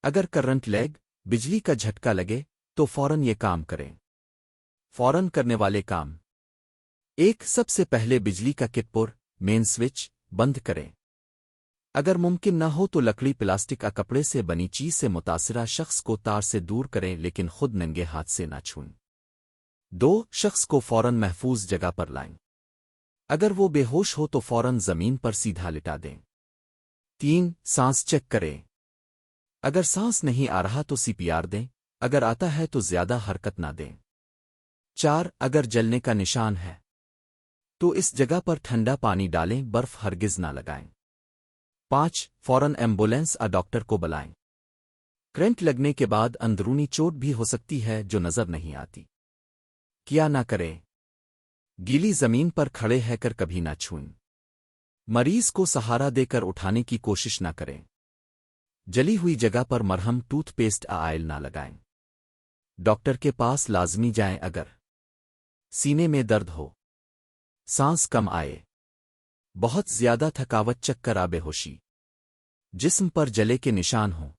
اگر current league بجلی کا جھٹکا لگے تو فوراً یہ کام کریں۔ فوراً کرنے والے کام: ایک، سب سے پہلے بجلی کا کٹ مین سوئچ بند کریں۔ اگر ممکن نہ ہو تو لکڑی، پلاسٹک یا کپڑے سے بنی چیز سے متاثرہ شخص کو تار سے دور کریں، لیکن خود ننگے ہاتھ سے نہ چھوئیں۔ دو، شخص کو فوراً محفوظ جگہ پر لائیں۔ اگر وہ بے ہوش ہو تو فوراً زمین پر سیدھا لٹا دیں۔ تین، سانس چیک کریں۔ اگر سانس نہیں آ رہا تو CPR دیں، اگر آتا ہے تو زیادہ حرکت نہ دیں۔ چار، اگر جلنے کا نشان ہے تو اس جگہ پر ٹھنڈا پانی ڈالیں، برف ہرگز نہ لگائیں۔ پانچ، فوراً ایمبولینس یا ڈاکٹر کو بلائیں۔ کرنٹ لگنے کے بعد اندرونی چوٹ بھی ہو سکتی ہے جو نظر نہیں آتی۔ کیا نہ کریں: گیلی زمین پر کھڑے ہے کر کبھی نہ چھوئیں۔ مریض کو سہارا دے کر اٹھانے کی کوشش نہ کریں۔ جلی ہوئی جگہ پر مرہم، ٹوتھ پیسٹ یا آئل نہ لگائیں۔ ڈاکٹر کے پاس لازمی جائیں اگر سینے میں درد ہو، سانس کم آئے، بہت زیادہ تھکاوٹ، چکر یا بے ہوشی، جسم پر جلے کے نشان ہوں۔